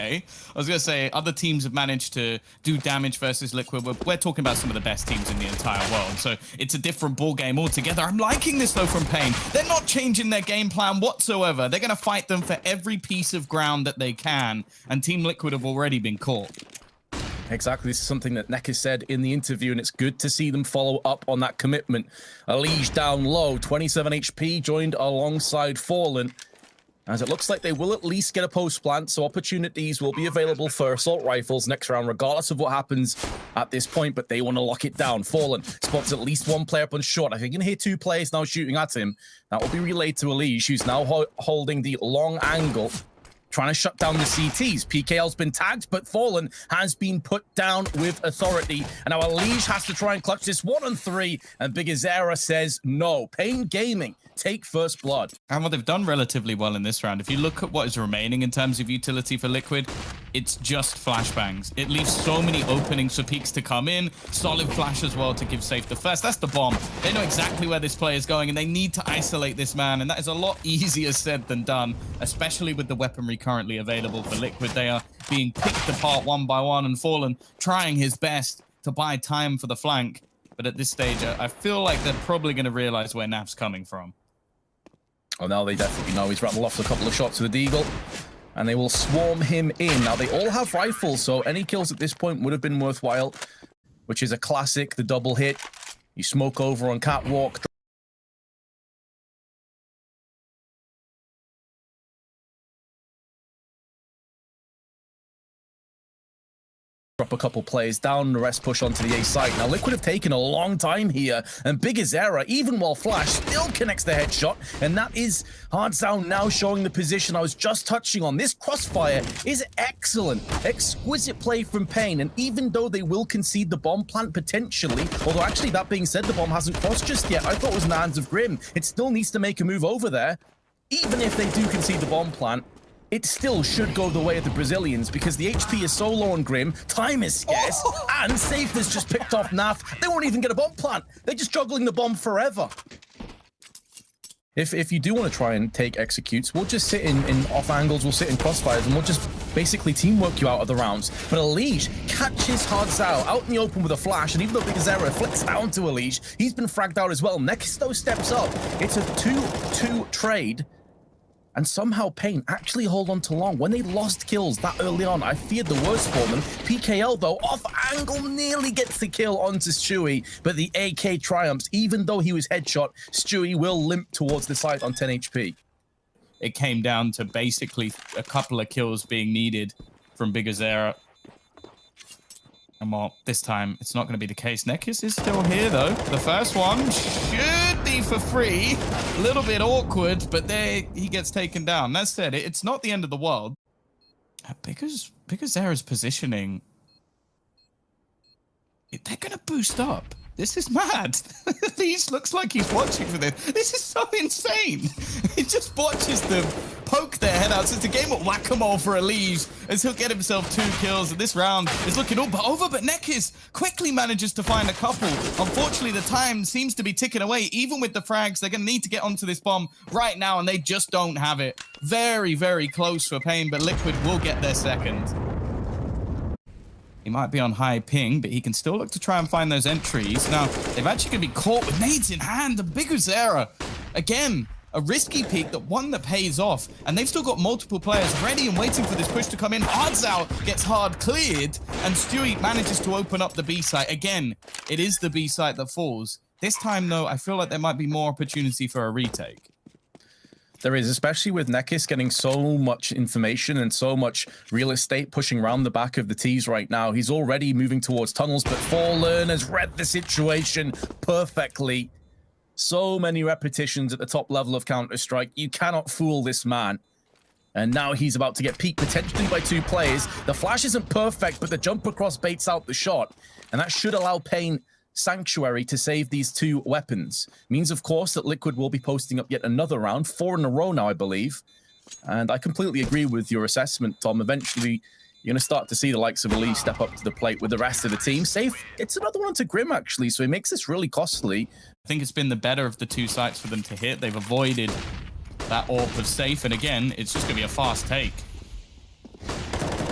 okay. I was going to say, other teams have managed to do damage versus Liquid. We're talking about some of the best teams in the entire world, so it's a different ball game altogether. I'm liking this, though, from Pain. They're not changing their game plan whatsoever. They're going to fight them for every piece of ground that they can, and Team Liquid have already been caught. Exactly, this is something that Neck has said in the interview, and it's good to see them follow up on that commitment. Alige down low, 27 HP, joined alongside Fallen, as it looks like they will at least get a post plant, so opportunities will be available for assault rifles next round, regardless of what happens at this point, but they want to lock it down. Fallen spots at least one player up on short. I think you can hear two players now shooting at him. That will be relayed to Alige, who's now holding the long angle, trying to shut down the CTs. PKL's been tagged, but Fallen has been put down with authority. And now Alige has to try and clutch this 1-on-3, and Bigazera says no. Pain Gaming take first blood. And what they've done relatively well in this round, if you look at what is remaining in terms of utility for Liquid, it's just flashbangs. It leaves so many openings for peaks to come in. Solid flash as well to give safe the first. That's the bomb. They know exactly where this player is going, and they need to isolate this man. And that is a lot easier said than done, especially with the weaponry currently available for Liquid. They are being picked apart one by one, and Fallen trying his best to buy time for the flank. But at this stage, I feel like they're probably going to realize where Nav's coming from. Oh, now they definitely know. He's rattled off a couple of shots with the Deagle, and they will swarm him in. Now, they all have rifles, so any kills at this point would have been worthwhile, which is a classic, the double hit. You smoke over on Catwalk. Drop a couple players down, the rest push onto the A site. Now, Liquid have taken a long time here, and Bigazera, even while Flash, still connects the headshot, and that is Hardsound now showing the position I was just touching on. This crossfire is excellent. Exquisite play from Pain, and even though they will concede the bomb plant potentially, although actually that being said, the bomb hasn't crossed just yet. I thought it was in the hands of Grim. It still needs to make a move over there. Even if they do concede the bomb plant, it still should go the way of the Brazilians, because the HP is so low on Grim, time is scarce, and Safe has just picked off NAF. They won't even get a bomb plant. They're just juggling the bomb forever. If you do want to try and take executes, we'll just sit in off angles, we'll sit in crossfires, and we'll just basically teamwork you out of the rounds. But Alige catches Hardzao out in the open with a flash, and even though Bigazera flicks down to Alige, he's been fragged out as well. Nexisto steps up. It's a 2-2 trade. And somehow Pain actually hold on to long. When they lost kills that early on, I feared the worst for them. PKL, though, off angle, nearly gets the kill onto Stewie, but the AK triumphs. Even though he was headshot, Stewie will limp towards the site on 10 HP. It came down to basically a couple of kills being needed from Bigazera. And well, this time, it's not going to be the case. Nekis is still here, though. The first one should be for free. A little bit awkward, but there he gets taken down. That said, it's not the end of the world. Bigazera's positioning, they're going to boost up. This is mad. He looks like he's watching for this. This is so insane. He just watches them poke their head out. So it's a game of whack-a-mole for Alige, as he'll get himself 2 kills. And this round is looking all but over, but Nekis quickly manages to find a couple. Unfortunately, the time seems to be ticking away. Even with the frags, they're going to need to get onto this bomb right now, and they just don't have it. Very, very close for Pain, but Liquid will get their second. He might be on high ping, but he can still look to try and find those entries. Now, they've actually going to be caught with nades in hand. The Bigazera, again, a risky peek, that one that pays off. And they've still got multiple players ready and waiting for this push to come in. Hardzao gets hard cleared, and Stewie manages to open up the B site. Again, it is the B site that falls. This time, though, I feel like there might be more opportunity for a retake. There is, especially with Nekis getting so much information and so much real estate pushing around the back of the T's right now. He's already moving towards tunnels, but Fallen has read the situation perfectly. So many repetitions at the top level of Counter-Strike. You cannot fool this man. And now he's about to get peeked potentially by 2 players. The flash isn't perfect, but the jump across baits out the shot. And that should allow Pain Sanctuary to save these 2 weapons. Means, of course, that Liquid will be posting up yet another round, 4 in a row now, I believe. And I completely agree with your assessment, Tom. Eventually, you're going to start to see the likes of Alige step up to the plate with the rest of the team. Safe gets another one to Grim, actually, so he makes this really costly. I think it's been the better of the 2 sites for them to hit. They've avoided that AWP of Safe, and again, it's just going to be a fast take.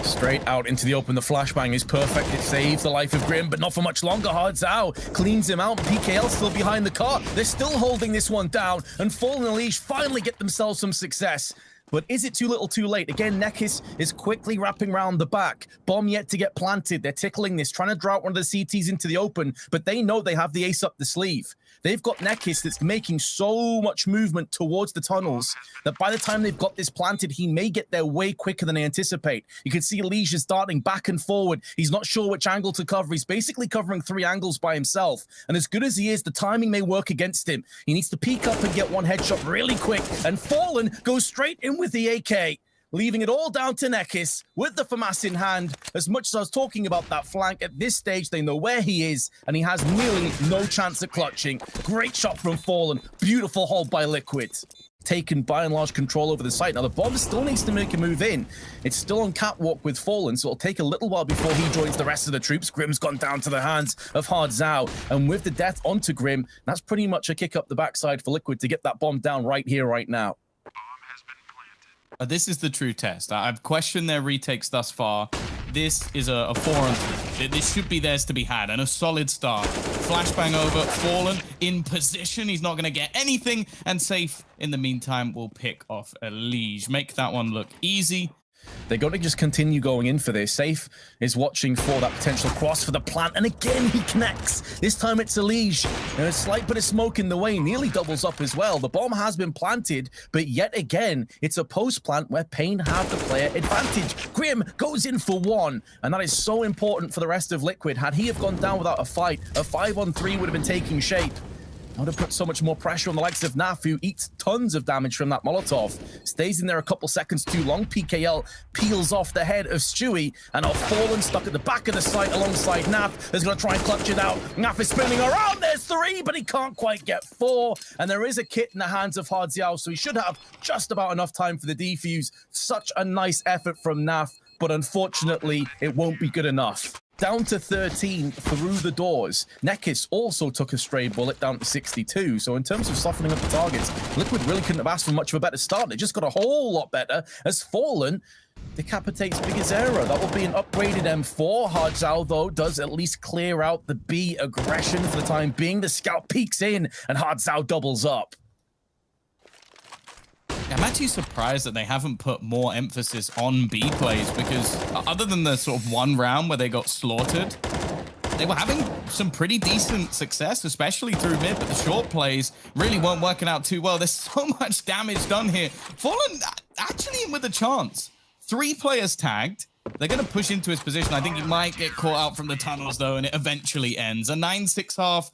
Straight out into the open. The flashbang is perfect. It saves the life of Grim, but not for much longer. Hardzao cleans him out. PKL still behind the car. They're still holding this one down, and Fallen and Leash finally get themselves some success. But is it too little too late? Again, Nekis is quickly wrapping around the back. Bomb yet to get planted. They're tickling this, trying to draw out one of the CTs into the open, but they know they have the ace up the sleeve. They've got Nekis that's making so much movement towards the tunnels that by the time they've got this planted, he may get there way quicker than they anticipate. You can see Leash is darting back and forward. He's not sure which angle to cover. He's basically covering 3 angles by himself. And as good as he is, the timing may work against him. He needs to peek up and get one headshot really quick. And Fallen goes straight in with the AK, leaving it all down to Nekis with the FAMAS in hand. As much as I was talking about that flank, at this stage, they know where he is, and he has nearly no chance at clutching. Great shot from Fallen. Beautiful hold by Liquid. Taken by and large control over the site. Now, the bomb still needs to make a move in. It's still on catwalk with Fallen, so it'll take a little while before he joins the rest of the troops. Grim's gone down to the hands of Hardzao, and with the death onto Grim, that's pretty much a kick up the backside for Liquid to get that bomb down right here, right now. This is the true test. I've questioned their retakes thus far. This is a 4-on-3. This should be theirs to be had, and a solid start. Flashbang over, Fallen in position. He's not going to get anything, and Safe, in the meantime, will pick off a Liege. Make that one look easy. They're going to just continue going in for this. Safe is watching for that potential cross for the plant, and again he connects. This time it's a Liege. There's a slight bit of smoke in the way, nearly doubles up as well. The bomb has been planted, but yet again, it's a post plant where Pain have the player advantage. Grim goes in for 1, and that is so important for the rest of Liquid. Had he have gone down without a fight, a 5-on-3 would have been taking shape. I would have put so much more pressure on the likes of Naf, who eats tons of damage from that Molotov. Stays in there a couple seconds too long. PKL peels off the head of Stewie, and a Fallen stuck at the back of the site alongside Naf is going to try and clutch it out. Naf is spinning around. There's 3, but he can't quite get 4. And there is a kit in the hands of Hardziao, so he should have just about enough time for the defuse. Such a nice effort from Naf, but unfortunately, it won't be good enough. Down to 13 through the doors. Nekis also took a stray bullet down to 62. So in terms of softening up the targets, Liquid really couldn't have asked for much of a better start. It just got a whole lot better as Fallen decapitates coldzera. That will be an upgraded M4. Hardzao, though, does at least clear out the B aggression for the time being. The scout peeks in, and Hardzao doubles up. I'm actually surprised that they haven't put more emphasis on B plays, because other than the sort of one round where they got slaughtered, they were having some pretty decent success, especially through mid, but the short plays really weren't working out too well. There's so much damage done here. Fallen actually in with a chance. 3 players tagged. They're going to push into his position. I think he might get caught out from the tunnels, though, and it eventually ends. A 9-6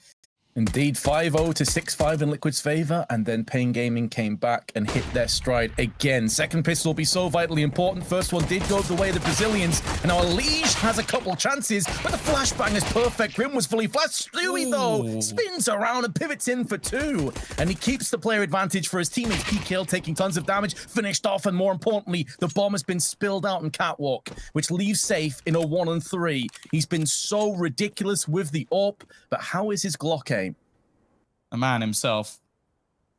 Indeed, 5-0 to 6-5 in Liquid's favor, and then Pain Gaming came back and hit their stride again. Second pistol will be so vitally important. First one did go the way of the Brazilians, and now Liege has a couple chances, but the flashbang is perfect. Grim was fully flashed. Stewie, though, spins around and pivots in for 2, and he keeps the player advantage for his teammates. PKL taking tons of damage, finished off, and more importantly, the bomb has been spilled out in catwalk, which leaves Safe in a 1-on-3. He's been so ridiculous with the AWP, but how is his Glock aim? a man himself,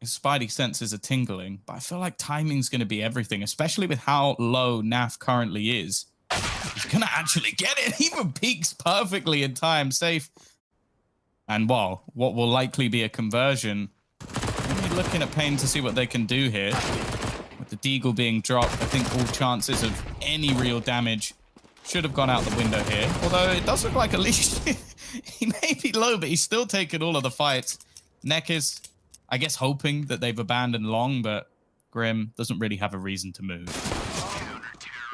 his spidey senses are tingling, but I feel like timing's going to be everything, especially with how low NAF currently is. He's going to actually get it. He even peaks perfectly in time, safe. And well, what will likely be a conversion. Maybe looking at Pain to see what they can do here. With the deagle being dropped, I think all chances of any real damage should have gone out the window here. Although it does look like at least he may be low, but he's still taking all of the fights. Neck is, I guess, hoping that they've abandoned long, but Grim doesn't really have a reason to move.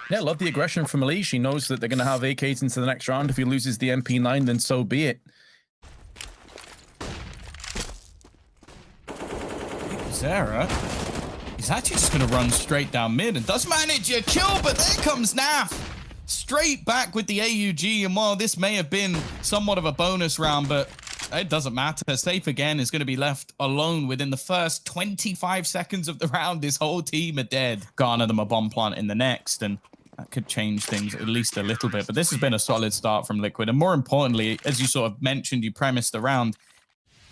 Yeah, love the aggression from Elise. She knows that they're going to have AKs into the next round. If he loses the MP9, then so be it. Zara, he's actually just going to run straight down mid and does manage a kill, but there comes Naf. Straight back with the AUG, and while this may have been somewhat of a bonus round, but it doesn't matter. Safe again is going to be left alone within the first 25 seconds of the round. This whole team are dead. Garner them a bomb plant in the next, and that could change things at least a little bit. But this has been a solid start from Liquid. And more importantly, as you sort of mentioned, you premised the round,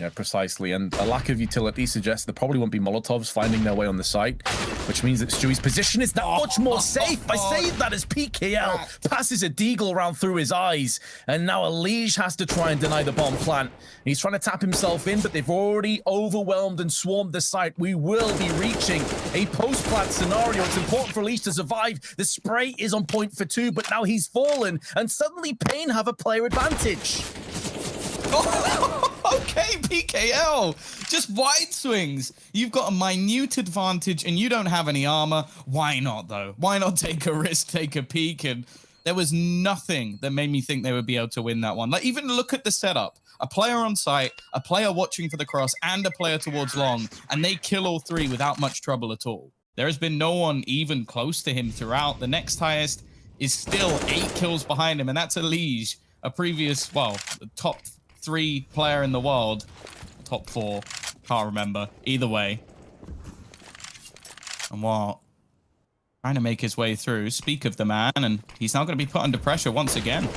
Yeah, precisely. And a lack of utility suggests there probably won't be Molotovs finding their way on the site, which means that Stewie's position is that much more safe. I say that as PKL passes a deagle around through his eyes, and now Elige has to try and deny the bomb plant. He's trying to tap himself in, but they've already overwhelmed and swarmed the site. We will be reaching a post-plant scenario. It's important for Elige to survive. The spray is on point for 2, but now he's fallen, and suddenly Pain have a player advantage. Okay, PKL, just wide swings. You've got a minute advantage and you don't have any armor. Why not, though? Why not take a risk, take a peek? And there was nothing that made me think they would be able to win that one. Like, even look at the setup. A player on site, a player watching for the cross, and a player towards long, and they kill all 3 without much trouble at all. There has been no one even close to him throughout. The next highest is still 8 kills behind him, and that's Elige, a previous, well, top 3 player in the world. Top 4. Can't remember. Either way. And what? Trying to make his way through. Speak of the man, and he's now going to be put under pressure once again.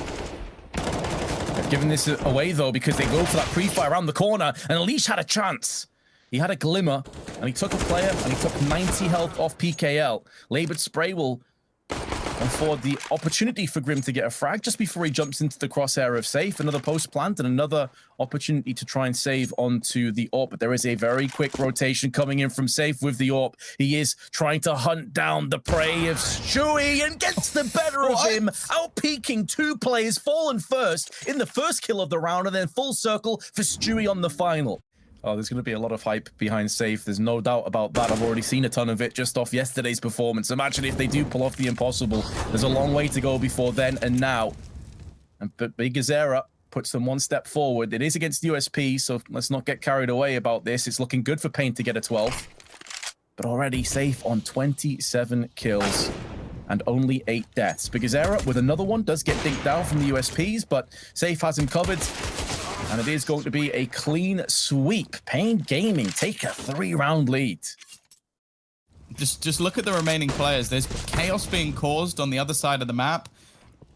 They're giving this away, though, because they go for that pre-fire around the corner, and Elige had a chance. He had a glimmer, and he took a player, and he took 90 health off PKL. Labored spray will afford the opportunity for Grim to get a frag just before he jumps into the crosshair of Safe. Another post plant and another opportunity to try and save onto the AWP. But there is a very quick rotation coming in from Safe with the AWP. He is trying to hunt down the prey of Stewie and gets the better of him, out-peaking 2 players, fallen first in the first kill of the round, and then full circle for Stewie on the final. Oh, there's going to be a lot of hype behind Safe. There's no doubt about that. I've already seen a ton of it just off yesterday's performance. Imagine if they do pull off the impossible. There's a long way to go before then and now. But Big Azera puts them 1 step forward. It is against USP, so let's not get carried away about this. It's looking good for Pain to get a 12. But already Safe on 27 kills and only 8 deaths. Big Azera with another one does get dinked down from the USPs, but Safe has him covered. And it is going to be a clean sweep. Pain Gaming take a 3-round lead. Just look at the remaining players. There's chaos being caused on the other side of the map.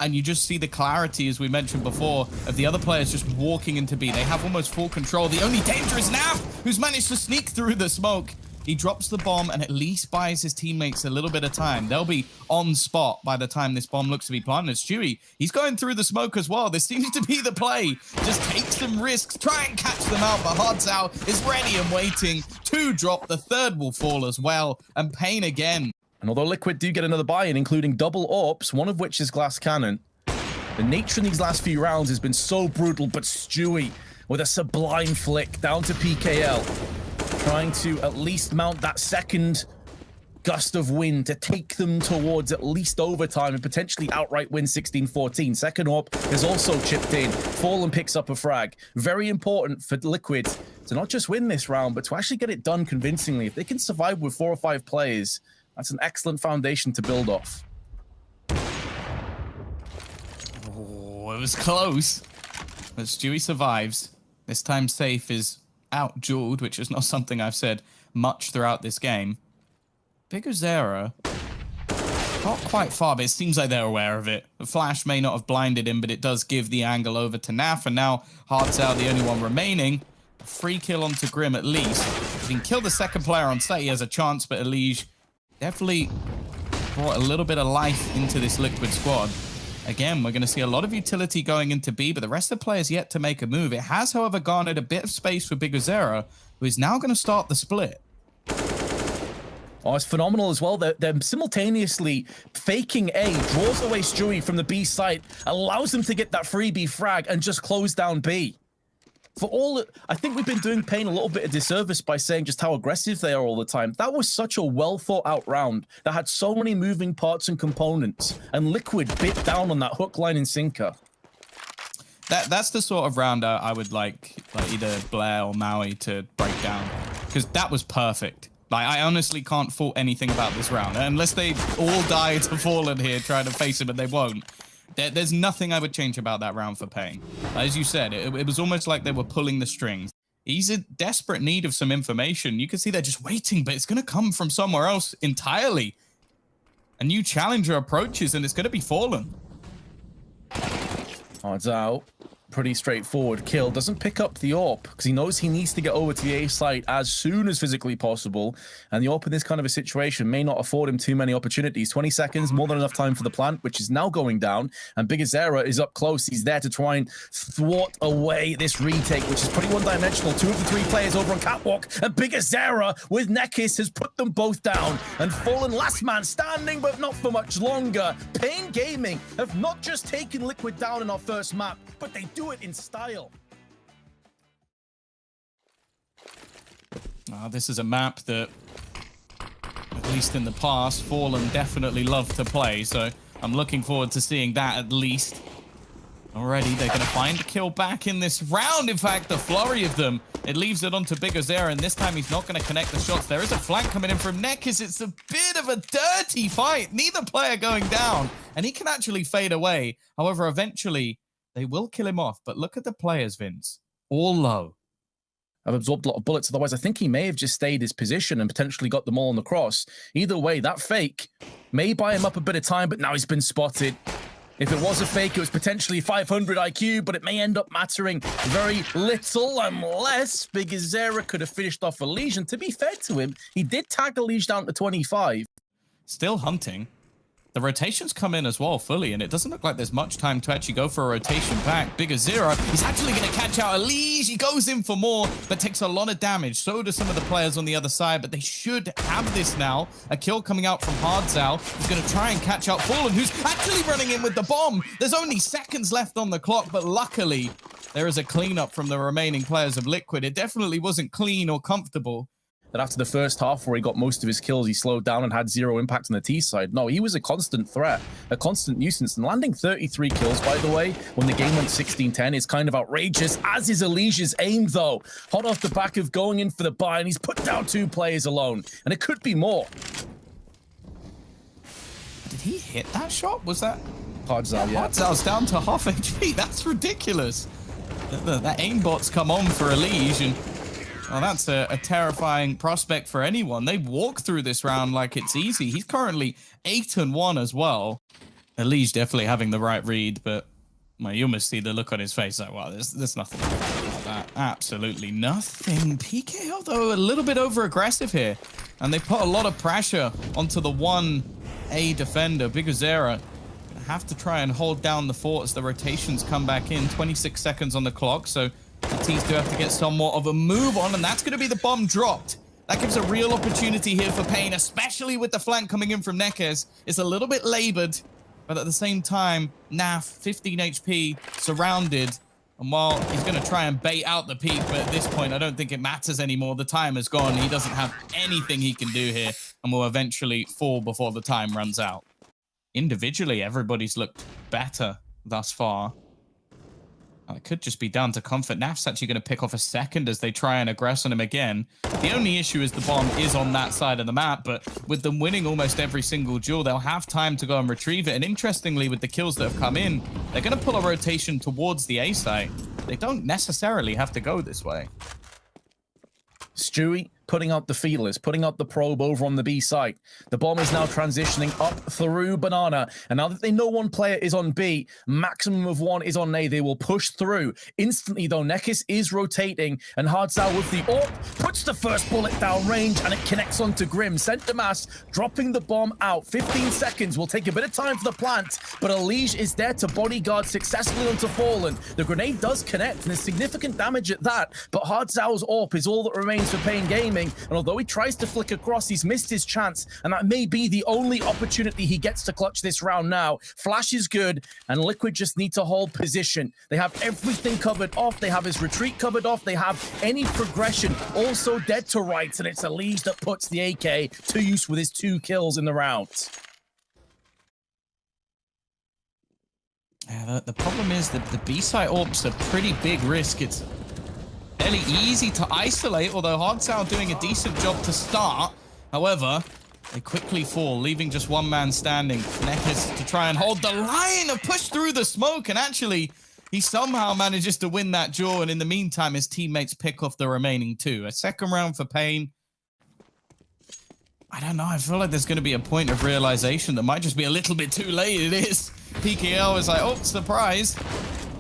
And you just see the clarity, as we mentioned before, of the other players just walking into B. They have almost full control. The only danger is NaV, who's managed to sneak through the smoke. He drops the bomb and at least buys his teammates a little bit of time. They'll be on spot by the time this bomb looks to be planted. Stewie, he's going through the smoke as well. This seems to be the play. Just take some risks, try and catch them out, but Hardzao is ready and waiting. 2 drop, the 3rd will fall as well, and Pain again. And although Liquid do get another buy-in, including double AWPs, one of which is glass cannon, the nature in these last few rounds has been so brutal, but Stewie with a sublime flick down to PKL. Trying to at least mount that second gust of wind to take them towards at least overtime and potentially outright win 16-14. Second AWP is also chipped in. Fallen picks up a frag. Very important for Liquid to not just win this round, but to actually get it done convincingly. If they can survive with 4 or 5 players, that's an excellent foundation to build off. Oh, it was close. But Stewie survives. This time Safe is out-dueled, which is not something I've said much throughout this game. Big Azera, not quite far, but it seems like they're aware of it. The flash may not have blinded him, but it does give the angle over to NaV, and now Hardzao, the only one remaining. A free kill onto Grim at least. If he can kill the second player on site, he has a chance, but Elige definitely brought a little bit of life into this Liquid squad. Again, we're going to see a lot of utility going into B, but the rest of the players yet to make a move. It has, however, garnered a bit of space for Big Azera, who is now going to start the split. Oh, it's phenomenal as well. They're simultaneously faking A, draws away Stewie from the B site, allows them to get that free B frag and just close down B. For all, I think we've been doing Pain a little bit of disservice by saying just how aggressive they are all the time. That was such a well thought out round that had so many moving parts and components, and Liquid bit down on that hook, line, and sinker. That's the sort of round I would like either Blair or Maui to break down, because that was perfect. Like, I honestly can't fault anything about this round, unless they all die to Fallen here trying to face him, and they won't. There's nothing I would change about that round for Pain. As you said, it was almost like they were pulling the strings. He's in desperate need of some information. You can see they're just waiting, but it's going to come from somewhere else entirely. A new challenger approaches, and it's going to be Fallen. Hardzao pretty straightforward kill. Doesn't pick up the AWP because he knows he needs to get over to the A site as soon as physically possible. And the AWP in this kind of a situation may not afford him too many opportunities. 20 seconds, more than enough time for the plant, which is now going down. And coldzera is up close. He's there to try and thwart away this retake, which is pretty one-dimensional. 2 of the 3 players over on Catwalk. And coldzera with nykytilan has put them both down. And fallen last man standing, but not for much longer. Pain Gaming have not just taken Liquid down in our first map, but they do it in style. This is a map that, at least in the past, Fallen definitely loved to play, so I'm looking forward to seeing that at least. Already, they're going to find a kill back in this round. In fact, the flurry of them, it leaves it onto coldzera, and this time he's not going to connect the shots. There is a flank coming in from nykytilan. It's a bit of a dirty fight. Neither player going down, and he can actually fade away. However, eventually, they will kill him off. But look at the players, Vince. All low. I've absorbed a lot of bullets. Otherwise, I think he may have just stayed his position and potentially got them all on the cross. Either way, that fake may buy him up a bit of time, but now he's been spotted. If it was a fake, it was potentially 500 IQ, but it may end up mattering very little unless coldzera could have finished off Elige. And to be fair to him, he did tag Elige down to 25. Still hunting. The rotations come in as well fully, and it doesn't look like there's much time to actually go for a rotation back. coldzera, he's actually going to catch out Elige. He goes in for more, but takes a lot of damage. So do some of the players on the other side, but they should have this now. A kill coming out from hardzao. He's going to try and catch out Fallen, who's actually running in with the bomb. There's only seconds left on the clock, but luckily, there is a cleanup from the remaining players of Liquid. It definitely wasn't clean or comfortable. That after the first half where he got most of his kills, he slowed down and had 0 impact on the T side. No, he was a constant threat, a constant nuisance. And landing 33 kills, by the way, when the game went 16-10 is kind of outrageous, as is Elige's aim, though. Hot off the back of going in for the buy, and he's put down 2 players alone. And it could be more. Did he hit that shot? Was that... hardzao, yeah. Hardzao's down to half HP. That's ridiculous. That aimbot's come on for Elige, and... well, that's a terrifying prospect for anyone. They walk through this round like it's easy. He's currently 8-1 as well. Elige definitely having the right read, but well, you almost see the look on his face like, wow, there's nothing about that. Absolutely nothing. PKO, though, a little bit over-aggressive here. And they put a lot of pressure onto the 1A defender, coldzera. Have to try and hold down the fort as the rotations come back in. 26 seconds on the clock, so... the T's do have to get somewhat of a move on, and that's going to be the bomb dropped. That gives a real opportunity here for Pain, especially with the flank coming in from nykytilan. It's a little bit labored, but at the same time, NaV, 15 HP, surrounded. And while he's going to try and bait out the peak, but at this point, I don't think it matters anymore. The time is gone. He doesn't have anything he can do here, and will eventually fall before the time runs out. Individually, everybody's looked better thus far. It could just be down to comfort. nav's actually going to pick off a second as they try and aggress on him again. The only issue is the bomb is on that side of the map, but with them winning almost every single duel, they'll have time to go and retrieve it. And interestingly, with the kills that have come in, they're going to pull a rotation towards the A site. They don't necessarily have to go this way. Stewie putting out the feelers, putting out the probe over on the B site. The bomb is now transitioning up through Banana. And now that they know one player is on B, maximum of 1 is on A, they will push through. Instantly, though, nykytilan is rotating, and hardzao with the AWP puts the first bullet down range, and it connects onto Grim. Center mass dropping the bomb out. 15 seconds will take a bit of time for the plant, but Elige is there to bodyguard successfully onto Fallen. The grenade does connect, and there's significant damage at that, but hardzao's AWP is all that remains for Pain Gaming. And although he tries to flick across, he's missed his chance, and that may be the only opportunity he gets to clutch this round now. Flash is good, and Liquid just need to hold position. They have everything covered off. They have his retreat covered off. They have any progression also dead to rights, and it's Elige that puts the AK to use with his 2 kills in the round. Yeah, the problem is that the B-side AWP's a pretty big risk. It's fairly easy to isolate, although hardzao doing a decent job to start. However, they quickly fall, leaving just one man standing. nykytilan to try and hold the line, of push through the smoke, and actually, he somehow manages to win that duel, and in the meantime, his teammates pick off the remaining 2. A second round for Pain. I don't know, I feel like there's going to be a point of realization that might just be a little bit too late. It is. PKL is like, oh, surprise.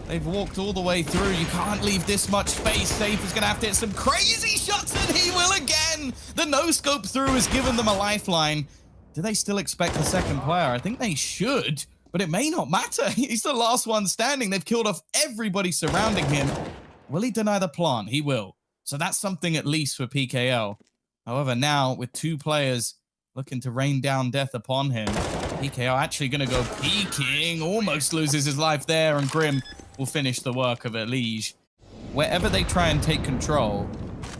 They've walked all the way through. You can't leave this much space. Safe is going to have to hit some crazy shots, and he will again. The no-scope through has given them a lifeline. Do they still expect the second player? I think they should, but it may not matter. He's the last one standing. They've killed off everybody surrounding him. Will he deny the plant? He will. So that's something at least for PKL. However, now with two players looking to rain down death upon him, PKL actually going to go peeking. Almost loses his life there, and Grim will finish the work of Elige. Wherever they try and take control,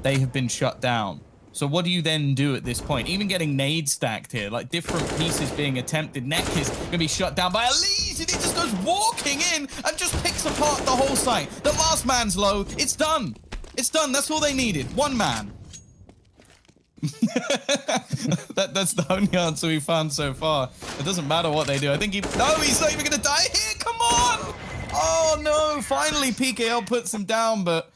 they have been shut down. So what do you then do at this point? Even getting nades stacked here, like different pieces being attempted. Neck is going to be shut down by Elige, and he just goes walking in and just picks apart the whole site. The last man's low. It's done. It's done. That's all they needed. One man. That's the only answer we found so far. It doesn't matter what they do. I think no, he's not even going to die here. Come on. Oh, no. Finally, PKL puts him down, but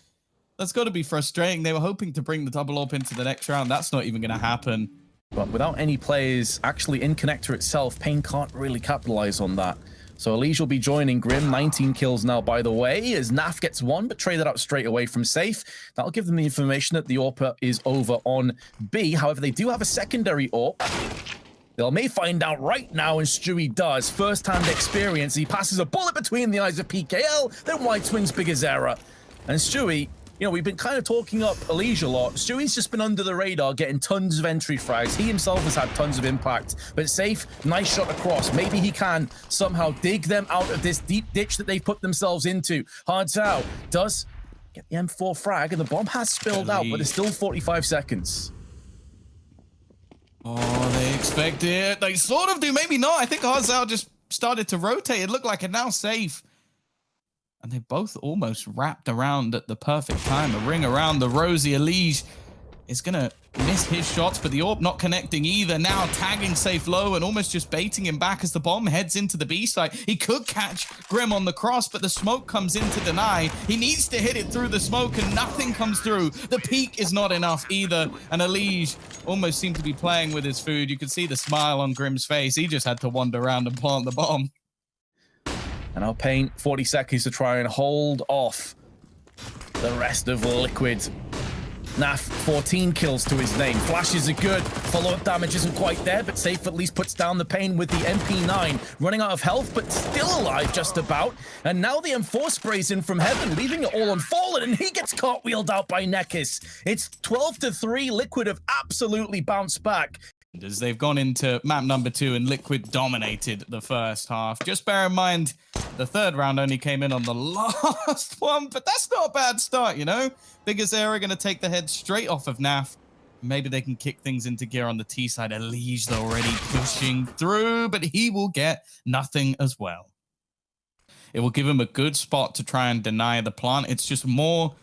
that's got to be frustrating. They were hoping to bring the double up into the next round. That's not even going to happen. But without any players actually in connector itself, Pain can't really capitalize on that. So Elige will be joining Grim. 19 kills now, by the way, as NAF gets one, but traded out straight away from Safe. That'll give them the information that the AWP is over on B. However, they do have a secondary AWP. They may find out right now, and Stewie does. First-hand experience. He passes a bullet between the eyes of PKL, then White swings Coldzera. And Stewie, you know, we've been kind of talking up Elige a lot. Stewie's just been under the radar, getting tons of entry frags. He himself has had tons of impact. But Safe, nice shot across. Maybe he can somehow dig them out of this deep ditch that they've put themselves into. Hardzow does get the M4 frag, and the bomb has spilled out, but it's still 45 seconds. Oh, they expect it. They sort of do, maybe not. I think Hardzow just started to rotate. It looked like it now Safe. And they both almost wrapped around at the perfect time. A ring around the rosy. Elige is going to miss his shots, but the AWP not connecting either. Now tagging Safe low and almost just baiting him back as the bomb heads into the B site. He could catch Grim on the cross, but the smoke comes in to deny. He needs to hit it through the smoke, and nothing comes through. The peak is not enough either, and Elige almost seemed to be playing with his food. You could see the smile on Grim's face. He just had to wander around and plant the bomb. And I'll paint 40 seconds to try and hold off the rest of Liquid. NAF, 14 kills to his name. Flashes are good. Follow-up damage isn't quite there, but Safe at least puts down the Pain with the MP9. Running out of health, but still alive just about. And now the M4 sprays in from heaven, leaving it all on Fallen, and he gets cartwheeled out by Nekis. It's 12-3. Liquid have absolutely bounced back. As they've gone into map number 2 and Liquid dominated the first half. Just bear in mind, the third round only came in on the last one, but that's not a bad start, you know? Coldzera going to take the head straight off of NAF. Maybe they can kick things into gear on the T side. Elige already pushing through, but he will get nothing as well. It will give him a good spot to try and deny the plant. It's just more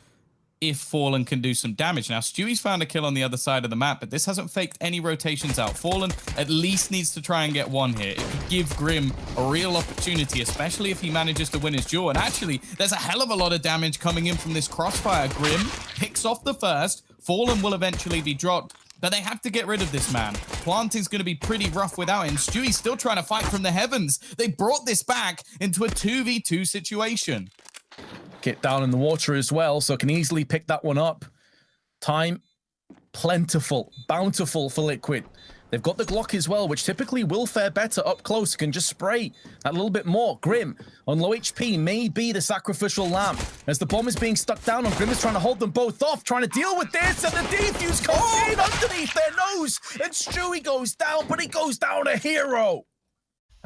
if Fallen can do some damage. Now, Stewie's found a kill on the other side of the map, but this hasn't faked any rotations out. Fallen at least needs to try and get one here. It could give Grim a real opportunity, especially if he manages to win his duel. And actually, there's a hell of a lot of damage coming in from this crossfire. Grim picks off the first. Fallen will eventually be dropped, but they have to get rid of this man. Planting's going to be pretty rough without him. Stewie's still trying to fight from the heavens. They brought this back into a 2v2 situation. Get down in the water as well, so can easily pick that one up. Time plentiful, bountiful for Liquid. They've got the Glock as well, which typically will fare better up close. Can just spray a little bit more. Grim on low HP may be the sacrificial lamb. As the bomb is being stuck down on Grim is trying to hold them both off, trying to deal with this, and the defuse comes in underneath their nose. And Stewie goes down, but he goes down a hero.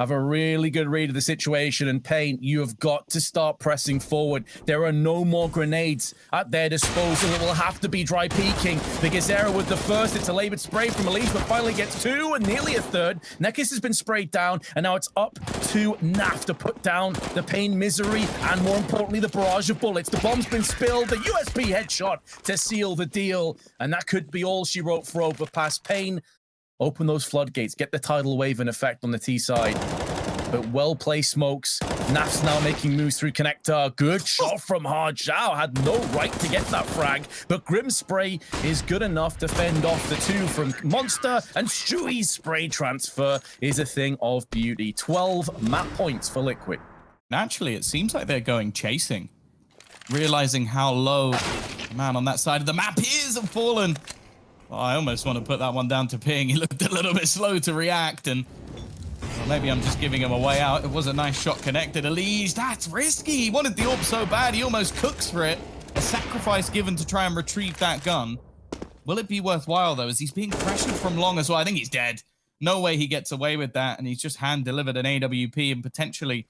Have a really good read of the situation, and Pain, you have got to start pressing forward. There are no more grenades at their disposal. It will have to be dry peeking. The Coldzera with the first. It's a labored spray from Elige, but finally gets two and nearly a third. Nekis has been sprayed down, and now it's up to NAF to put down the Pain misery, and more importantly, the barrage of bullets. The bomb's been spilled, the USB headshot to seal the deal, and that could be all she wrote for Overpass. Pain, open those floodgates, get the tidal wave in effect on the T side. But well-placed smokes. NAF's now making moves through connector. Good shot from Hardzow. Had no right to get that frag, but Grim's spray is good enough to fend off the two from Monster, and Stewie's spray transfer is a thing of beauty. 12 map points for Liquid. Naturally, it seems like they're going chasing, realizing how low the man on that side of the map is and fallen. Well, I almost want to put that one down to ping. He looked a little bit slow to react, and well, maybe I'm just giving him a way out. It was a nice shot connected. Elise, that's risky. He wanted the AWP so bad, he almost cooks for it. A sacrifice given to try and retrieve that gun. Will it be worthwhile, though, as he's being pressured from long as well? I think he's dead. No way he gets away with that, and he's just hand-delivered an AWP and potentially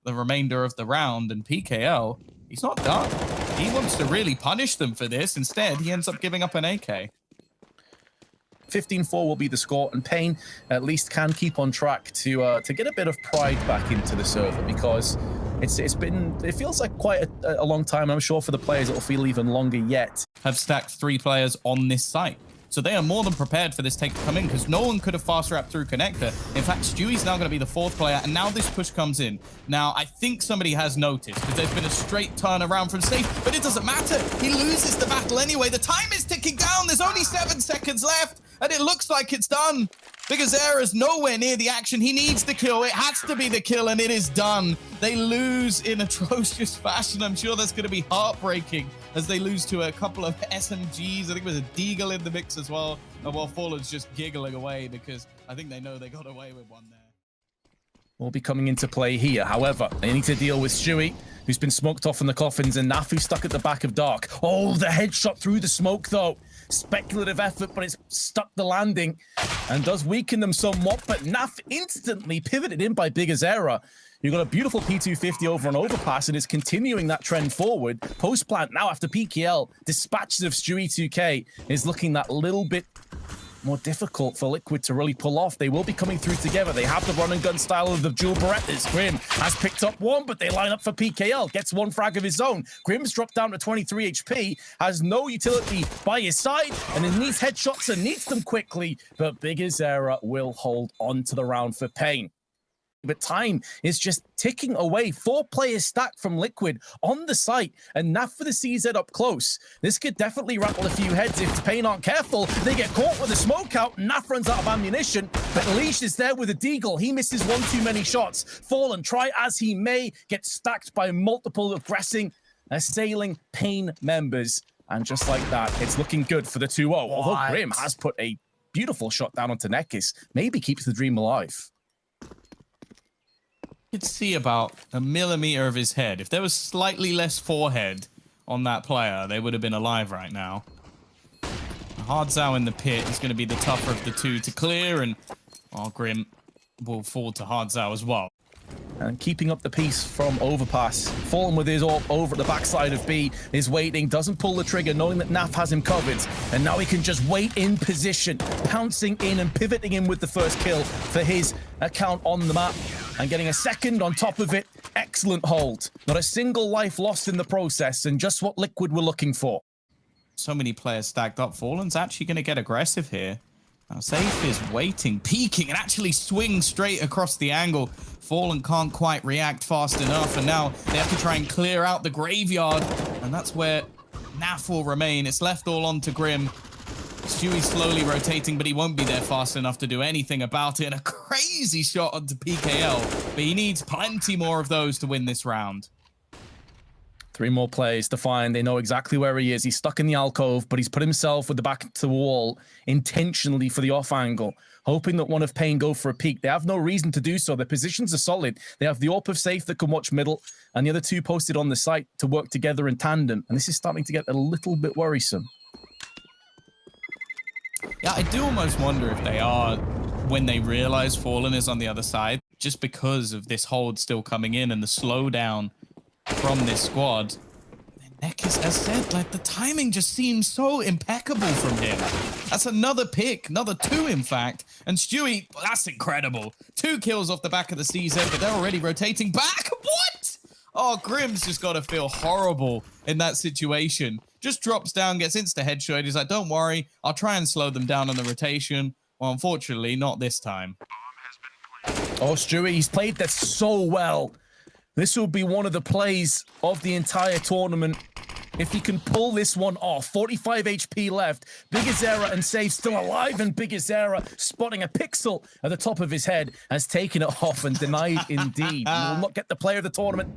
the remainder of the round. And PKL, he's not done. He wants to really punish them for this. Instead, he ends up giving up an AK. 15-4 will be the score, and Pain at least can keep on track to get a bit of pride back into the server, because it feels like quite a long time. I'm sure for the players it'll feel even longer yet. Have stacked 3 players on this site, so they are more than prepared for this take to come in, because no one could have fast wrapped through connector. In fact, Stewie's now going to be the 4th player, and now this push comes in. Now I think somebody has noticed, because there's been a straight turn around from Safe, but it doesn't matter. He loses the battle anyway. The time is ticking down. There's only 7 seconds left, and it looks like it's done. Zera's nowhere near the action. He needs the kill. It has to be the kill, and it is done. They lose in atrocious fashion. I'm sure that's going to be heartbreaking as they lose to a couple of SMGs. I think there's a Deagle in the mix as well. And while Fallen's just giggling away, because I think they know they got away with one there. Will be coming into play here. However, they need to deal with Stewie, who's been smoked off in the coffins, and NaVi stuck at the back of Dark. Oh, the headshot through the smoke, though. Speculative effort, but it's stuck the landing and does weaken them somewhat. But NaV instantly pivoted in by zywoo. You've got a beautiful P250 over on overpass, and it's continuing that trend forward. Post plant now after PKL. Dispatches of Stewie 2K is looking that little bit more difficult for Liquid to really pull off. They will be coming through together. They have the run and gun style of the dual Berettas. Grim has picked up one, but they line up for PKL. Gets one frag of his own. Grim's dropped down to 23 HP, has no utility by his side, and he needs headshots and needs them quickly. But zywoo will hold on to the round for Pain. But time is just ticking away. 4 players stacked from Liquid on the site, and NaV for the CZ up close. This could definitely rattle a few heads if Pain aren't careful. They get caught with a smoke out. NaV runs out of ammunition, but Leash is there with a Deagle. He misses one too many shots. Fallen, try as he may, gets stacked by multiple aggressing, assailing Pain members. And just like that, it's looking good for the 2-0. Although Grim has put a beautiful shot down onto Nekis. Maybe keeps the dream alive. You could see about a millimeter of his head. If there was slightly less forehead on that player, they would have been alive right now. Hardzao in the pit is going to be the tougher of the 2 to clear, and Grim will fall to Hardzao as well. And keeping up the pace from overpass. Fallen with his AWP over at the backside of B is waiting, doesn't pull the trigger, knowing that NaV has him covered. And now he can just wait in position, pouncing in and pivoting in with the first kill for his account on the map. And getting a second on top of it. Excellent hold. Not a single life lost in the process, and just what Liquid were looking for. So many players stacked up. Fallen's actually going to get aggressive here. Now, Safe is waiting, peeking, and actually swings straight across the angle. Fallen can't quite react fast enough, and now they have to try and clear out the graveyard, and that's where NaV will remain. It's left all on to Grim. Stewie's slowly rotating, but he won't be there fast enough to do anything about it. And a crazy shot onto PKL, but he needs plenty more of those to win this round. 3 more players to find. They know exactly where he is. He's stuck in the alcove, but he's put himself with the back to the wall intentionally for the off angle, hoping that one of Pain go for a peek. They have no reason to do so. Their positions are solid. They have the AWP of Safe that can watch middle, and the other 2 posted on the site to work together in tandem. And this is starting to get a little bit worrisome. Yeah, I do almost wonder if they are, when they realize Fallen is on the other side, just because of this hold still coming in and the slowdown from this squad. Nekis, as said, like, the timing just seems so impeccable from him. That's another pick, another 2 in fact. And Stewie, that's incredible. 2 kills off the back of the CZ, but they're already rotating back. What? Oh, Grim's just got to feel horrible in that situation. Just drops down, gets insta headshot. He's like, don't worry, I'll try and slow them down on the rotation. Well, unfortunately, not this time. Oh, Stewie, he's played that so well. This will be one of the plays of the entire tournament. if he can pull this one off. 45 HP left. Bigazera and Save still alive, and Bigazera spotting a pixel at the top of his head has taken it off and denied indeed. He will not get the player of the tournament.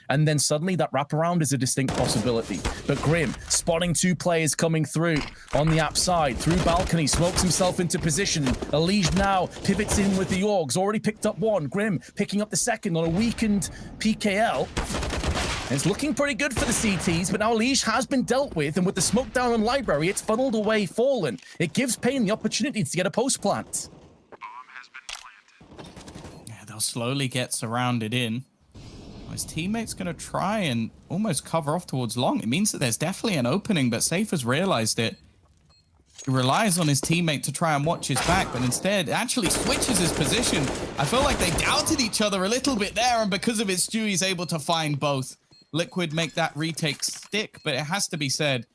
And then suddenly that wraparound is a distinct possibility. But Grim spotting two players coming through on the app side, through balcony, smokes himself into position. Elige now pivots in with the Orgs, already picked up one. Grim picking up the second on a weakened PKL. It's looking pretty good for the CTs, but now Elige has been dealt with, and with the smoke down on Library, it's funneled away Fallen. It gives Pain the opportunity to get a post plant. Yeah, they'll slowly get surrounded in. His teammate's going to try and almost cover off towards long. It means that there's definitely an opening, but Safe has realized it. He relies on his teammate to try and watch his back, but instead actually switches his position. I feel like they doubted each other a little bit there, and because of it, Stewie's able to find both. Liquid make that retake stick, but it has to be said,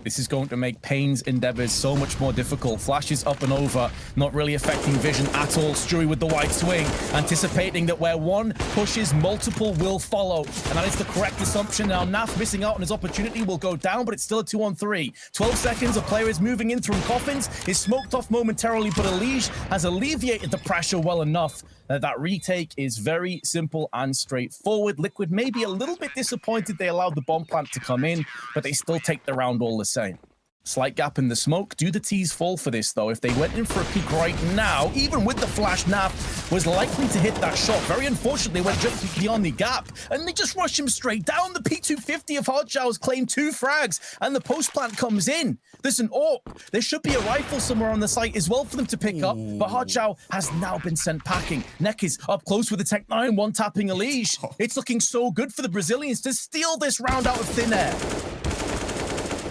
this is going to make Pain's endeavors so much more difficult. Flashes up and over, not really affecting vision at all. Stewie with the wide swing, anticipating that where one pushes, multiple will follow. And that is the correct assumption. Now, Naf missing out on his opportunity will go down, but it's still a 2-on-3. 12 seconds, a player is moving in through coffins, is smoked off momentarily, but Elige has alleviated the pressure well enough. That retake is very simple and straightforward. Liquid may be a little bit disappointed they allowed the bomb plant to come in, but they still take the round all the same. Slight gap in the smoke. Do the T's fall for this, though? If they went in for a peek right now, even with the flash, Naf was likely to hit that shot. Very unfortunately, went just beyond the gap, and they just rush him straight down. The P250 of Hotshow's claimed 2 frags, and the post plant comes in. There's an AWP. There should be a rifle somewhere on the site as well for them to pick up, but Hotshow has now been sent packing. Neck is up close with the Tech 9, one-tapping Elige. It's looking so good for the Brazilians to steal this round out of thin air.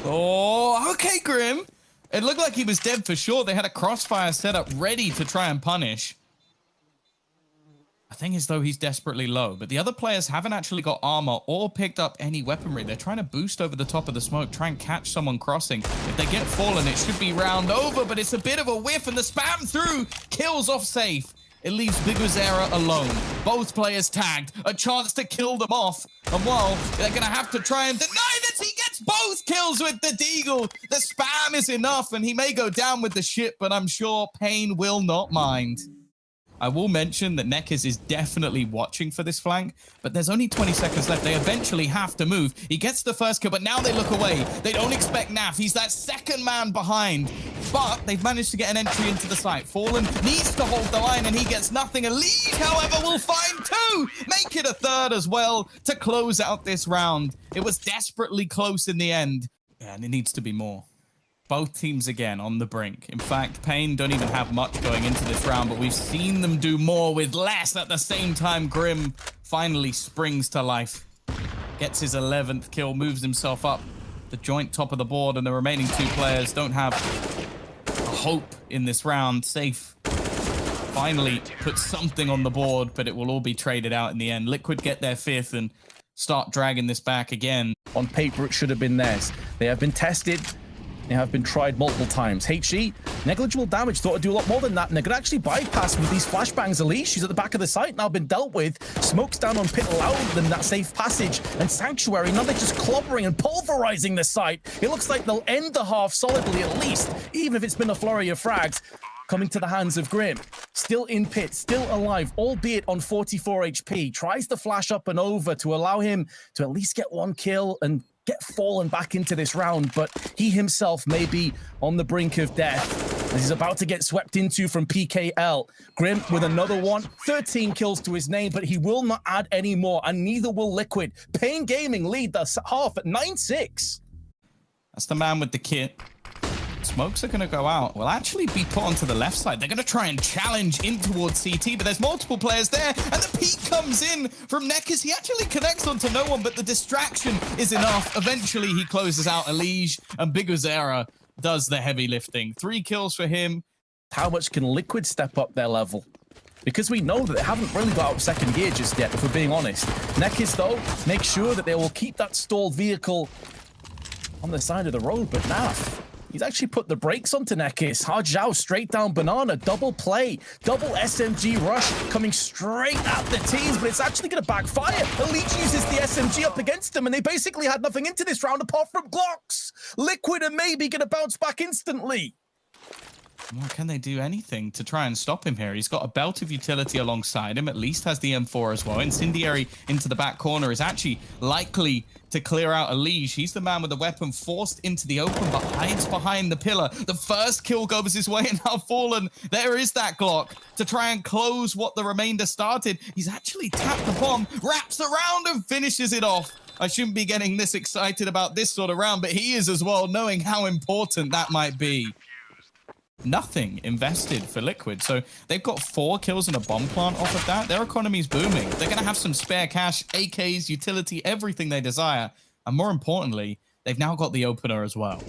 Oh, okay, Grim. It looked like he was dead for sure. They had a crossfire set up ready to try and punish. I think as though he's desperately low, but the other players haven't actually got armor or picked up any weaponry. They're trying to boost over the top of the smoke, try and catch someone crossing. If they get Fallen, it should be round over, but it's a bit of a whiff, and the spam through kills off Safe. It leaves Bigazera alone. Both players tagged, a chance to kill them off. And while they're going to have to try and deny this, he gets both kills with the Deagle. The spam is enough, and he may go down with the ship, but I'm sure Pain will not mind. I will mention that Nekis is definitely watching for this flank, but there's only 20 seconds left. They eventually have to move. He gets the first kill, but now they look away. They don't expect Naf. He's that second man behind, but they've managed to get an entry into the site. Fallen needs to hold the line, and he gets nothing. Elite, however, will find 2. Make it a third as well to close out this round. It was desperately close in the end, and it needs to be more. Both teams again on the brink. In fact, Pain don't even have much going into this round, but we've seen them do more with less. At the same time, Grim finally springs to life. Gets his 11th kill, moves himself up the joint top of the board, and the remaining 2 players don't have a hope in this round. Safe finally puts something on the board, but it will all be traded out in the end. Liquid get their 5th and start dragging this back again. On paper, it should have been theirs. They have been tested. They have been tried multiple times. HE, negligible damage. Thought it'd do a lot more than that, and they could actually bypass with these flashbangs. Elise, she's at the back of the site, now been dealt with. Smokes down on Pit louder than that safe passage. And Sanctuary, now they're just clobbering and pulverizing the site. It looks like they'll end the half solidly at least, even if it's been a flurry of frags. Coming to the hands of Grim. Still in pit, still alive, albeit on 44 HP. Tries to flash up and over to allow him to at least get 1 kill and get Fallen back into this round, but he himself may be on the brink of death as he's about to get swept into from PKL. Grim with another one, 13 kills to his name, but he will not add any more, and neither will Liquid. Pain Gaming lead the half at 9-6. That's the man with the kit. Smokes are going to go out. Will actually be put onto the left side. They're going to try and challenge in towards CT, but there's multiple players there, and the peek comes in from Nekis. He actually connects onto no one, but the distraction is enough. Eventually, he closes out Elige, and Bigazera does the heavy lifting. 3 kills for him. How much can Liquid step up their level? Because we know that they haven't really got out of second gear just yet, if we're being honest. Nekis, though, makes sure that they will keep that stalled vehicle on the side of the road, but Naf, He's actually put the brakes onto nekyz. Hajao straight down banana, double play, double SMG rush coming straight at the teams, but it's actually going to backfire. Elite uses the SMG up against them, and they basically had nothing into this round apart from Glocks. Liquid are maybe going to bounce back instantly. Well, can they do anything to try and stop him here? He's got a belt of utility alongside him, at least has the M4 as well. Incendiary into the back corner is actually likely to clear out a leash. He's the man with the weapon forced into the open, but hides behind the pillar. The first kill goes his way, and now Fallen, there is that Glock to try and close what the remainder started. He's actually tapped the bomb, wraps around and finishes it off. I shouldn't be getting this excited about this sort of round, but he is as well, knowing how important that might be. Nothing invested for Liquid, so they've got 4 kills and a bomb plant off of that. Their economy's booming. They're going to have some spare cash, AKs, utility, everything they desire, and more importantly, they've now got the opener as well.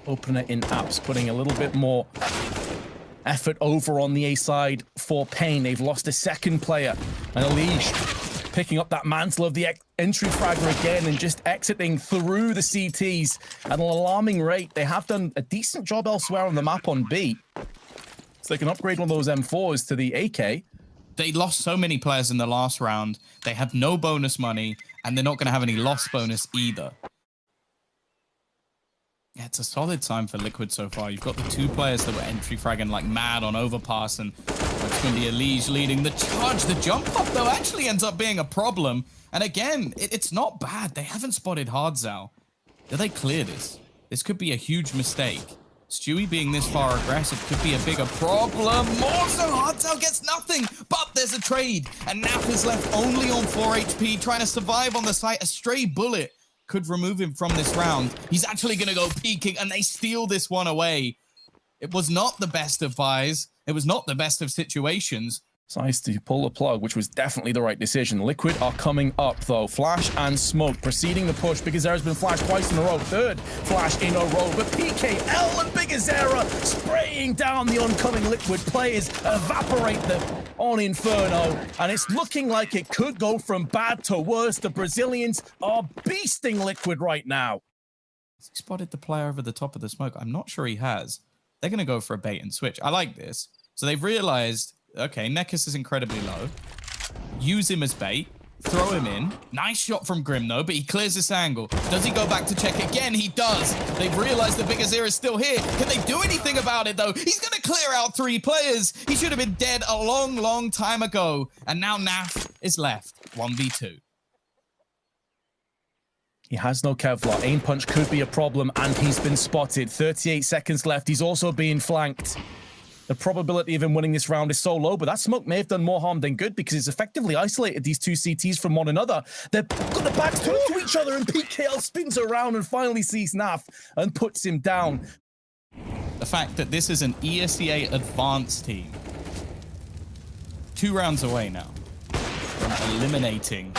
Opener in apps, putting a little bit more effort over on the A side for Pain. They've lost a second player, and Alish picking up that mantle of the entry fragger again and just exiting through the CTs at an alarming rate. They have done a decent job elsewhere on the map on B, so they can upgrade one of those M4s to the AK. They lost so many players in the last round. They have no bonus money, and they're not going to have any loss bonus either. Yeah, it's a solid sign for Liquid so far. You've got the 2 players that were entry fragging like mad on overpass, and it's going to be Elige leading the charge. The jump up, though, actually ends up being a problem. And again, it's not bad. They haven't spotted Hardzao. Do they clear this? This could be a huge mistake. Stewie being this far aggressive could be a bigger problem. More so, Hardzao gets nothing, but there's a trade. And Nap is left only on 4 HP, trying to survive on the site. A stray bullet could remove him from this round. He's actually going to go peeking, and they steal this one away. It was not the best of buys. It was not the best of situations. Decides to pull the plug, which was definitely the right decision. Liquid are coming up, though. Flash and smoke preceding the push. Bigazera's been flashed twice in a row. Third flash in a row. But PKL and Bigazera spraying down the oncoming Liquid players, evaporate them on Inferno. And it's looking like it could go from bad to worse. The Brazilians are beasting Liquid right now. Has he spotted the player over the top of the smoke? I'm not sure he has. They're going to go for a bait and switch. I like this. So they've realized, okay, nekyz is incredibly low. Use him as bait. Throw him in. Nice shot from Grim, though, but he clears this angle. Does he go back to check again? He does. They've realized the Bigazera is still here. Can they do anything about it, though? He's going to clear out 3 players. He should have been dead a long, long time ago. And now Naf is left 1v2. He has no Kevlar. Aim punch could be a problem, and he's been spotted. 38 seconds left. He's also being flanked. The probability of him winning this round is so low, but that smoke may have done more harm than good because it's effectively isolated these 2 CTs from one another. They've got the backs to each other, and PKL spins around and finally sees Naf and puts him down. The fact that this is an ESEA advanced team, 2 rounds away now from eliminating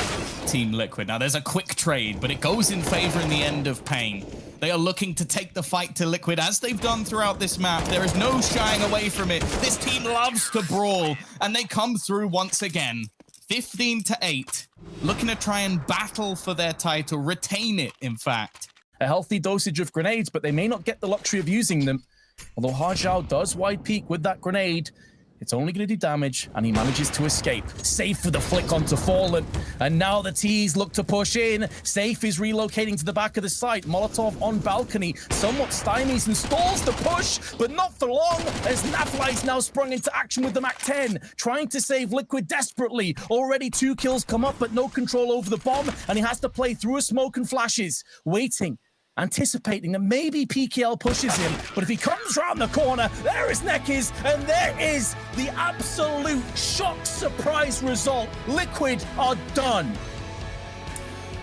Team Liquid. Now, there's a quick trade, but it goes in favor in the end of Pain. They are looking to take the fight to Liquid, as they've done throughout this map. There is no shying away from it. This team loves to brawl, and they come through once again. 15-8, looking to try and battle for their title, retain it, in fact. A healthy dosage of grenades, but they may not get the luxury of using them. Although Hajao does wide peek with that grenade, it's only going to do damage, and he manages to escape. Safe for the flick onto Fallen. And now the T's look to push in. Safe is relocating to the back of the site. Molotov on balcony somewhat stymies and stalls the push, but not for long, as Naflight's now sprung into action with the MAC-10, trying to save Liquid desperately. Already 2 kills come up, but no control over the bomb, and he has to play through a smoke and flashes, waiting, anticipating that maybe PKL pushes him, but if he comes round the corner, there is nekyz, and there is the absolute shock surprise result. Liquid are done.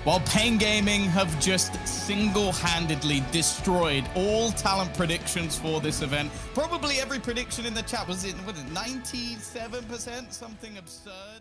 While Pain Gaming have just single-handedly destroyed all talent predictions for this event. Probably every prediction in the chat was 97%, something absurd.